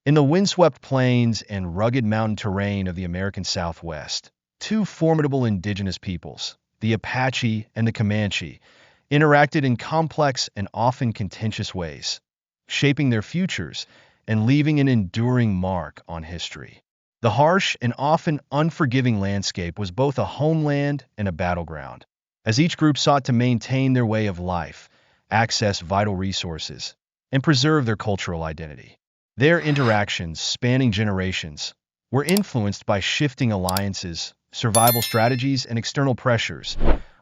In the windswept plains and rugged mountain terrain of the American Southwest, two formidable indigenous peoples, the Apache and the Comanche, interacted in complex and often contentious ways, shaping their futures and leaving an enduring mark on history. The harsh and often unforgiving landscape was both a homeland and a battleground, as each group sought to maintain their way of life, access vital resources, and preserve their cultural identity. Their interactions, spanning generations, were influenced by shifting alliances, survival strategies, and external pressures,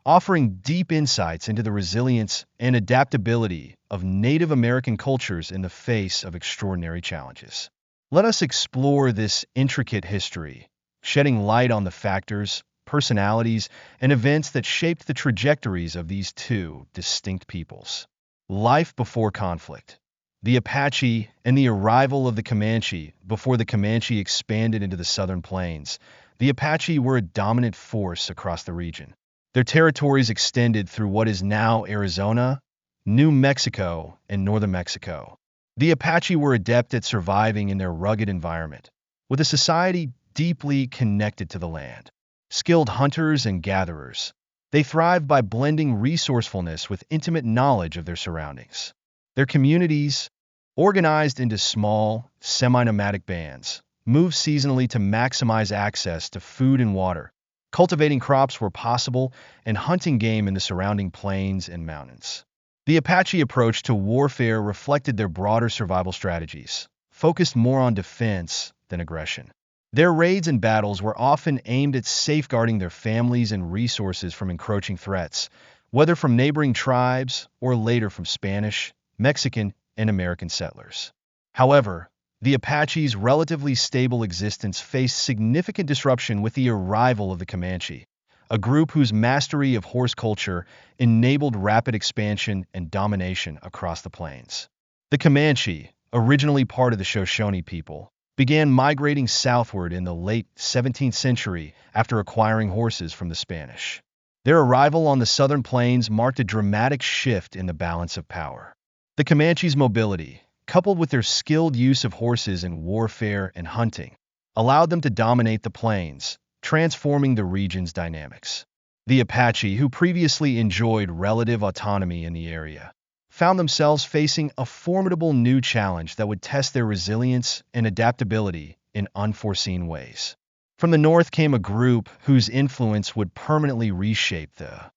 offering deep insights into the resilience and adaptability of Native American cultures in the face of extraordinary challenges. Let us explore this intricate history, shedding light on the factors, personalities, and events that shaped the trajectories of these two distinct peoples. Life before conflict. The Apache and the arrival of the Comanche. Before the Comanche expanded into the southern plains, the Apache were a dominant force across the region. Their territories extended through what is now Arizona, New Mexico, and northern Mexico. The Apache were adept at surviving in their rugged environment, with a society deeply connected to the land. Skilled hunters and gatherers, they thrived by blending resourcefulness with intimate knowledge of their surroundings. Their communities, organized into small, semi-nomadic bands, moved seasonally to maximize access to food and water, cultivating crops where possible, and hunting game in the surrounding plains and mountains. The Apache approach to warfare reflected their broader survival strategies, focused more on defense than aggression. Their raids and battles were often aimed at safeguarding their families and resources from encroaching threats, whether from neighboring tribes or later from Spanish, Mexican, and American settlers. However, the Apache's relatively stable existence faced significant disruption with the arrival of the Comanche, a group whose mastery of horse culture enabled rapid expansion and domination across the plains. The Comanche, originally part of the Shoshone people, began migrating southward in the late 17th century after acquiring horses from the Spanish. Their arrival on the southern plains marked a dramatic shift in the balance of power. The Comanche's mobility, coupled with their skilled use of horses in warfare and hunting, allowed them to dominate the plains, transforming the region's dynamics. The Apache, who previously enjoyed relative autonomy in the area, found themselves facing a formidable new challenge that would test their resilience and adaptability in unforeseen ways. From the north came a group whose influence would permanently reshape the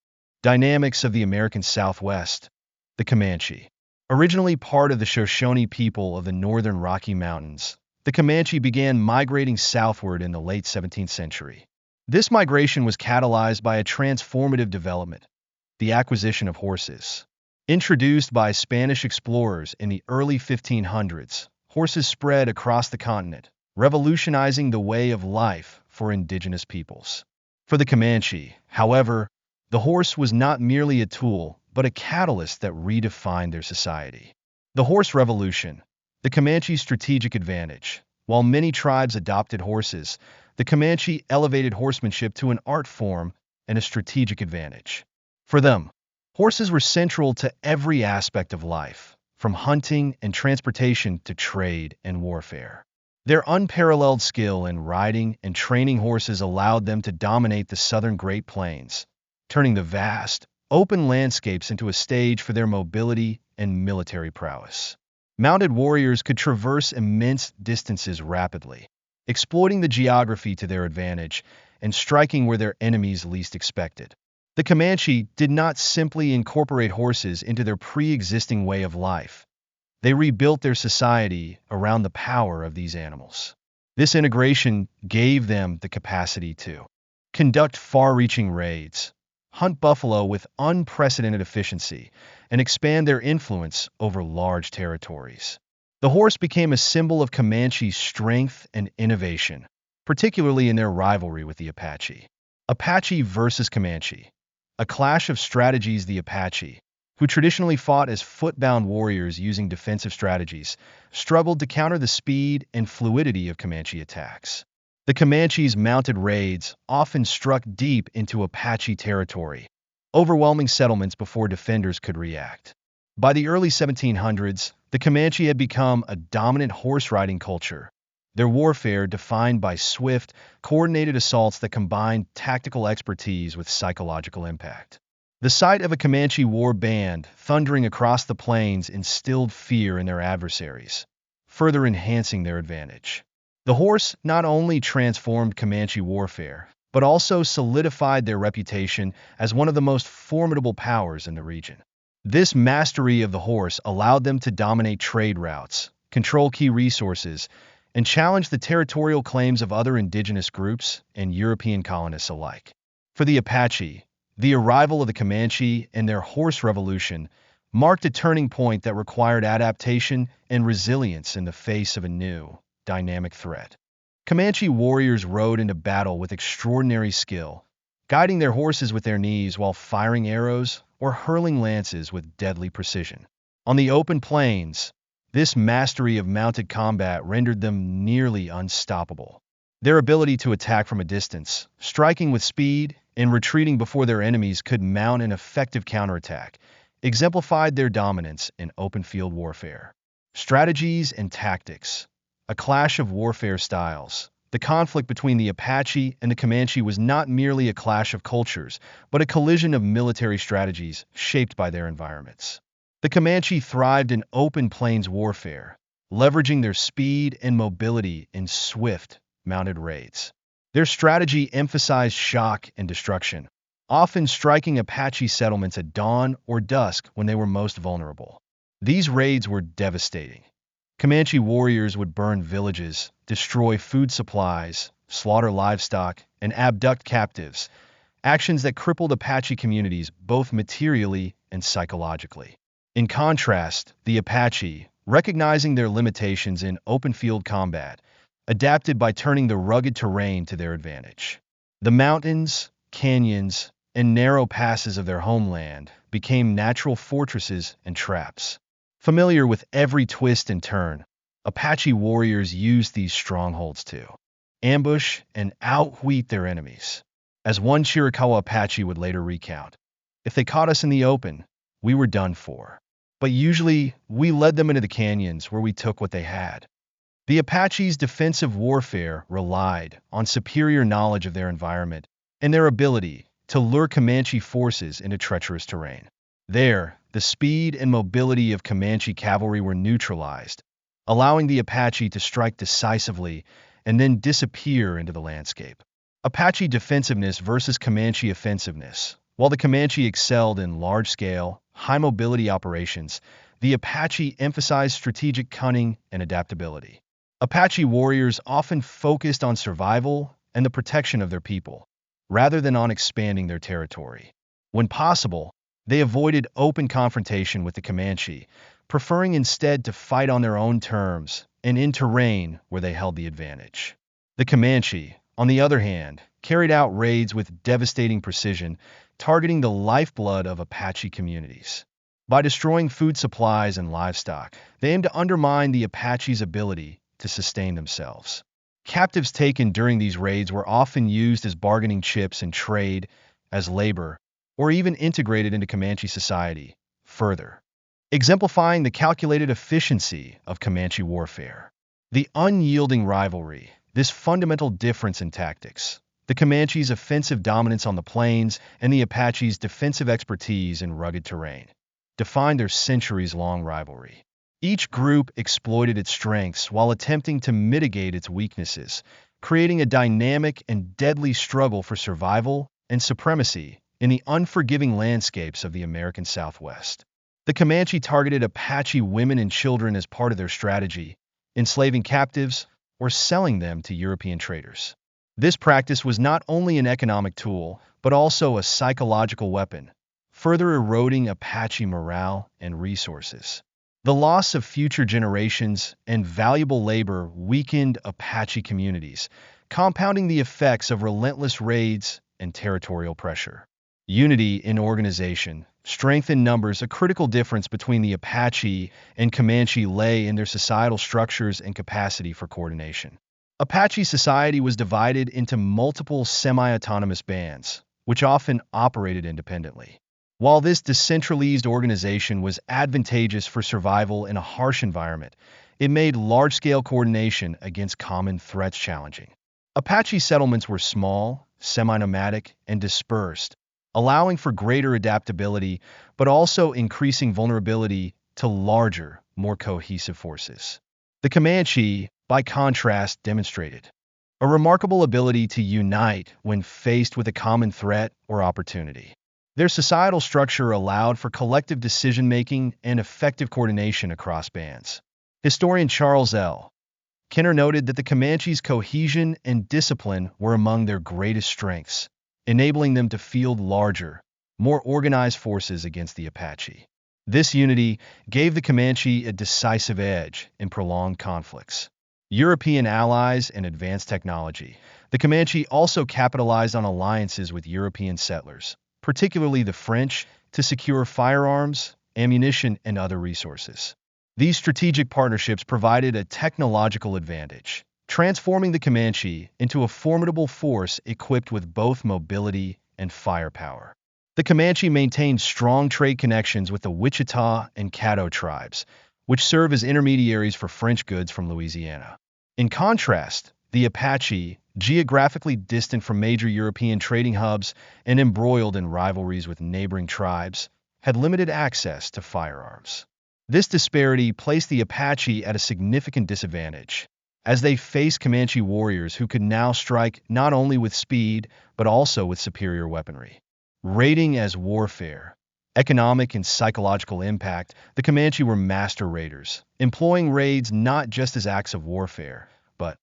dynamics of the American Southwest, the Comanche. Originally part of the Shoshone people of the northern Rocky Mountains, the Comanche began migrating southward in the late 17th century. This migration was catalyzed by a transformative development, the acquisition of horses. Introduced by Spanish explorers in the early 1500s, horses spread across the continent, revolutionizing the way of life for indigenous peoples. For the Comanche, however, the horse was not merely a tool, but a catalyst that redefined their society. The horse revolution, the Comanche's strategic advantage. While many tribes adopted horses, the Comanche elevated horsemanship to an art form and a strategic advantage. For them, horses were central to every aspect of life, from hunting and transportation to trade and warfare. Their unparalleled skill in riding and training horses allowed them to dominate the southern Great Plains, turning the vast, open landscapes into a stage for their mobility and military prowess. Mounted warriors could traverse immense distances rapidly, exploiting the geography to their advantage and striking where their enemies least expected. The Comanche did not simply incorporate horses into their pre-existing way of life. They rebuilt their society around the power of these animals. This integration gave them the capacity to conduct far-reaching raids, hunt buffalo with unprecedented efficiency, and expand their influence over large territories. The horse became a symbol of Comanche's strength and innovation, particularly in their rivalry with the Apache. Apache versus Comanche. A clash of strategies. The Apache, who traditionally fought as foot-bound warriors using defensive strategies, struggled to counter the speed and fluidity of Comanche attacks. The Comanche's mounted raids often struck deep into Apache territory, overwhelming settlements before defenders could react. By the early 1700s, The Comanche had become a dominant horse-riding culture, their warfare defined by swift, coordinated assaults that combined tactical expertise with psychological impact. The sight of a Comanche war band thundering across the plains instilled fear in their adversaries, further enhancing their advantage. The horse not only transformed Comanche warfare, but also solidified their reputation as one of the most formidable powers in the region. This mastery of the horse allowed them to dominate trade routes, control key resources, and challenge the territorial claims of other indigenous groups and European colonists alike. For the Apache, the arrival of the Comanche and their horse revolution marked a turning point that required adaptation and resilience in the face of a new, dynamic threat. Comanche warriors rode into battle with extraordinary skill, guiding their horses with their knees while firing arrows or hurling lances with deadly precision. On the open plains, this mastery of mounted combat rendered them nearly unstoppable. Their ability to attack from a distance, striking with speed, and retreating before their enemies could mount an effective counterattack, exemplified their dominance in open field warfare. Strategies and tactics. A clash of warfare styles. The conflict between the Apache and the Comanche was not merely a clash of cultures, but a collision of military strategies shaped by their environments. The Comanche thrived in open plains warfare, leveraging their speed and mobility in swift, mounted raids. Their strategy emphasized shock and destruction, often striking Apache settlements at dawn or dusk when they were most vulnerable. These raids were devastating. Comanche warriors would burn villages, destroy food supplies, slaughter livestock, and abduct captives, actions that crippled Apache communities both materially and psychologically. In contrast, the Apache, recognizing their limitations in open-field combat, adapted by turning the rugged terrain to their advantage. The mountains, canyons, and narrow passes of their homeland became natural fortresses and traps. Familiar with every twist and turn, Apache warriors used these strongholds to ambush and outwit their enemies. As one Chiricahua Apache would later recount, "If they caught us in the open, we were done for. But usually, we led them into the canyons where we took what they had." The Apache's defensive warfare relied on superior knowledge of their environment and their ability to lure Comanche forces into treacherous terrain. There, the speed and mobility of Comanche cavalry were neutralized, allowing the Apache to strike decisively and then disappear into the landscape. Apache defensiveness versus Comanche offensiveness. While the Comanche excelled in large-scale, high-mobility operations, the Apache emphasized strategic cunning and adaptability. Apache warriors often focused on survival and the protection of their people, rather than on expanding their territory. When possible, they avoided open confrontation with the Comanche, preferring instead to fight on their own terms and in terrain where they held the advantage. The Comanche, on the other hand, carried out raids with devastating precision, targeting the lifeblood of Apache communities. By destroying food supplies and livestock, they aimed to undermine the Apache's ability to sustain themselves. Captives taken during these raids were often used as bargaining chips in trade, as labor, or even integrated into Comanche society, further exemplifying the calculated efficiency of Comanche warfare. The unyielding rivalry, this fundamental difference in tactics, the Comanche's offensive dominance on the plains and the Apache's defensive expertise in rugged terrain, defined their centuries-long rivalry. Each group exploited its strengths while attempting to mitigate its weaknesses, creating a dynamic and deadly struggle for survival and supremacy in the unforgiving landscapes of the American Southwest. The Comanche targeted Apache women and children as part of their strategy, enslaving captives or selling them to European traders. This practice was not only an economic tool, but also a psychological weapon, further eroding Apache morale and resources. The loss of future generations and valuable labor weakened Apache communities, compounding the effects of relentless raids and territorial pressure. Unity in organization, strength in numbers. A critical difference between the Apache and Comanche lay in their societal structures and capacity for coordination. Apache society was divided into multiple semi-autonomous bands, which often operated independently. While this decentralized organization was advantageous for survival in a harsh environment, it made large-scale coordination against common threats challenging. Apache settlements were small, semi-nomadic, and dispersed, allowing for greater adaptability but also increasing vulnerability to larger, more cohesive forces. The Comanche, by contrast, demonstrated a remarkable ability to unite when faced with a common threat or opportunity. Their societal structure allowed for collective decision-making and effective coordination across bands. Historian Charles L. Kenner noted that the Comanche's cohesion and discipline were among their greatest strengths, enabling them to field larger, more organized forces against the Apache. This unity gave the Comanche a decisive edge in prolonged conflicts. European allies and advanced technology. The Comanche also capitalized on alliances with European settlers, particularly the French, to secure firearms, ammunition, and other resources. These strategic partnerships provided a technological advantage, transforming the Comanche into a formidable force equipped with both mobility and firepower. The Comanche maintained strong trade connections with the Wichita and Caddo tribes, which serve as intermediaries for French goods from Louisiana. In contrast, the Apache, geographically distant from major European trading hubs and embroiled in rivalries with neighboring tribes, had limited access to firearms. This disparity placed the Apache at a significant disadvantage, as they faced Comanche warriors who could now strike not only with speed but also with superior weaponry. Raiding as warfare. Economic and psychological impact. The Comanche were master raiders, employing raids not just as acts of warfare, but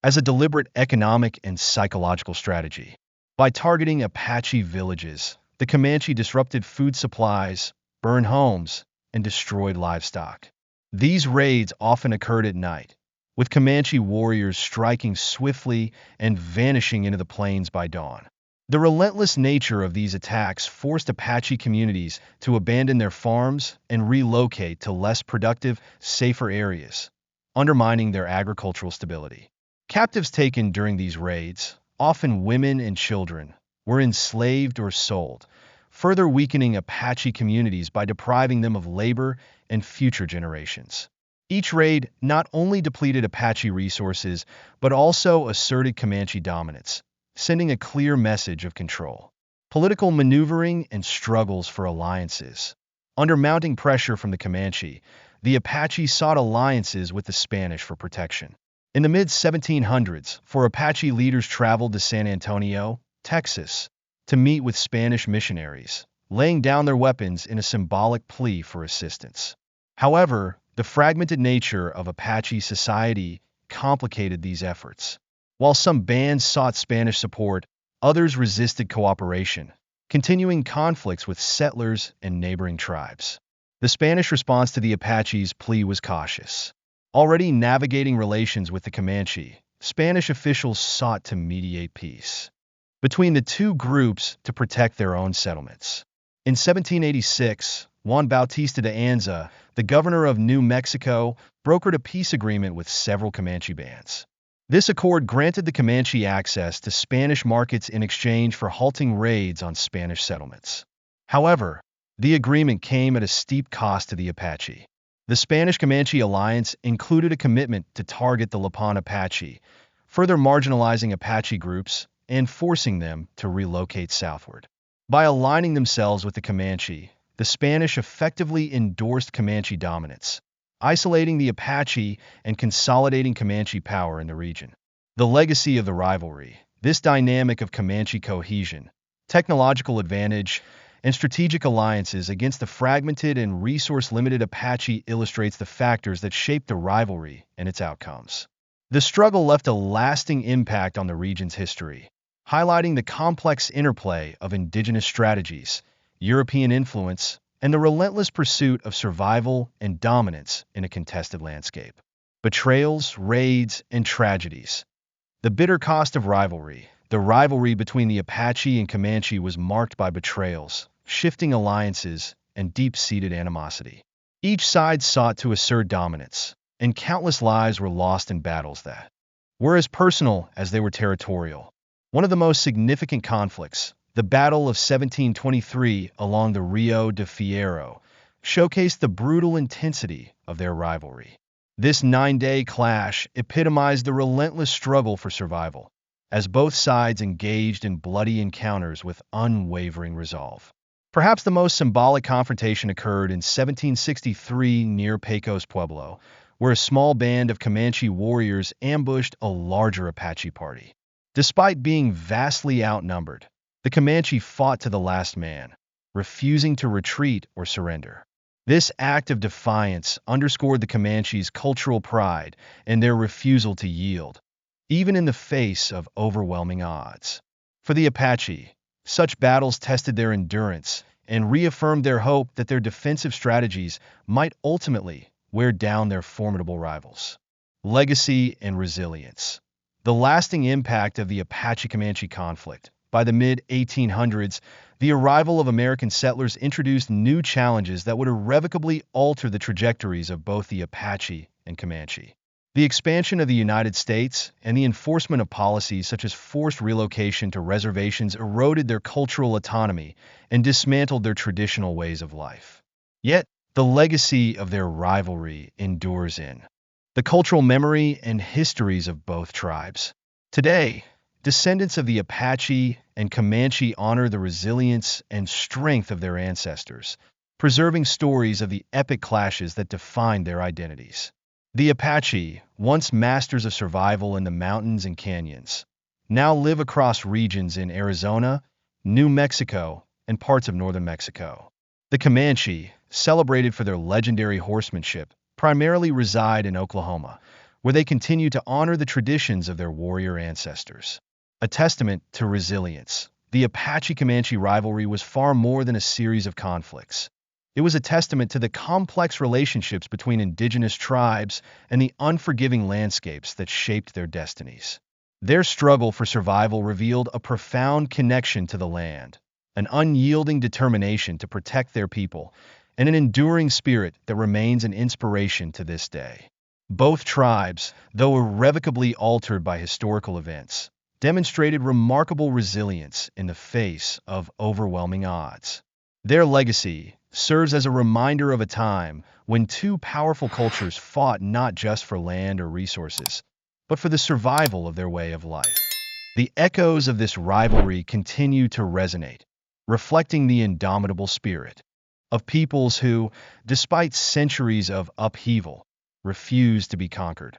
as a deliberate economic and psychological strategy. By targeting Apache villages, the Comanche disrupted food supplies, burned homes, and destroyed livestock. These raids often occurred at night, with Comanche warriors striking swiftly and vanishing into the plains by dawn. The relentless nature of these attacks forced Apache communities to abandon their farms and relocate to less productive, safer areas, undermining their agricultural stability. Captives taken during these raids, often women and children, were enslaved or sold, further weakening Apache communities by depriving them of labor and future generations. Each raid not only depleted Apache resources, but also asserted Comanche dominance, sending a clear message of control. Political maneuvering and struggles for alliances. Under mounting pressure from the Comanche, the Apache sought alliances with the Spanish for protection. In the mid-1700s, Apache leaders traveled to San Antonio, Texas, to meet with Spanish missionaries, laying down their weapons in a symbolic plea for assistance. However, the fragmented nature of Apache society complicated these efforts. While some bands sought Spanish support, others resisted cooperation, continuing conflicts with settlers and neighboring tribes. The Spanish response to the Apache's plea was cautious. Already navigating relations with the Comanche, Spanish officials sought to mediate peace between the two groups to protect their own settlements. In 1786, Juan Bautista de Anza, the governor of New Mexico, brokered a peace agreement with several Comanche bands. This accord granted the Comanche access to Spanish markets in exchange for halting raids on Spanish settlements. However, the agreement came at a steep cost to the Apache. The Spanish-Comanche alliance included a commitment to target the Lipan Apache, further marginalizing Apache groups and forcing them to relocate southward. By aligning themselves with the Comanche, the Spanish effectively endorsed Comanche dominance, isolating the Apache and consolidating Comanche power in the region. The legacy of the rivalry, this dynamic of Comanche cohesion, technological advantage, and strategic alliances against the fragmented and resource-limited Apache illustrates the factors that shaped the rivalry and its outcomes. The struggle left a lasting impact on the region's history, highlighting the complex interplay of indigenous strategies, European influence, and the relentless pursuit of survival and dominance in a contested landscape. Betrayals, raids, and tragedies. The bitter cost of rivalry. The rivalry between the Apache and Comanche was marked by betrayals, shifting alliances, and deep-seated animosity. Each side sought to assert dominance, and countless lives were lost in battles that were as personal as they were territorial. One of the most significant conflicts, The Battle of 1723 along the Rio de Fierro showcased the brutal intensity of their rivalry. This 9-day clash epitomized the relentless struggle for survival, as both sides engaged in bloody encounters with unwavering resolve. Perhaps the most symbolic confrontation occurred in 1763 near Pecos Pueblo, where a small band of Comanche warriors ambushed a larger Apache party. Despite being vastly outnumbered, the Comanche fought to the last man, refusing to retreat or surrender. This act of defiance underscored the Comanches' cultural pride and their refusal to yield, even in the face of overwhelming odds. For the Apache, such battles tested their endurance and reaffirmed their hope that their defensive strategies might ultimately wear down their formidable rivals. Legacy and resilience. The lasting impact of the Apache-Comanche conflict. By the mid-1800s, the arrival of American settlers introduced new challenges that would irrevocably alter the trajectories of both the Apache and Comanche. The expansion of the United States and the enforcement of policies such as forced relocation to reservations eroded their cultural autonomy and dismantled their traditional ways of life. Yet, the legacy of their rivalry endures in the cultural memory and histories of both tribes. Today, descendants of the Apache and Comanche honor the resilience and strength of their ancestors, preserving stories of the epic clashes that defined their identities. The Apache, once masters of survival in the mountains and canyons, now live across regions in Arizona, New Mexico, and parts of northern Mexico. The Comanche, celebrated for their legendary horsemanship, primarily reside in Oklahoma, where they continue to honor the traditions of their warrior ancestors. A testament to resilience, the Apache-Comanche rivalry was far more than a series of conflicts. It was a testament to the complex relationships between indigenous tribes and the unforgiving landscapes that shaped their destinies. Their struggle for survival revealed a profound connection to the land, an unyielding determination to protect their people, and an enduring spirit that remains an inspiration to this day. Both tribes, though irrevocably altered by historical events, demonstrated remarkable resilience in the face of overwhelming odds. Their legacy serves as a reminder of a time when two powerful cultures fought not just for land or resources, but for the survival of their way of life. The echoes of this rivalry continue to resonate, reflecting the indomitable spirit of peoples who, despite centuries of upheaval, refused to be conquered.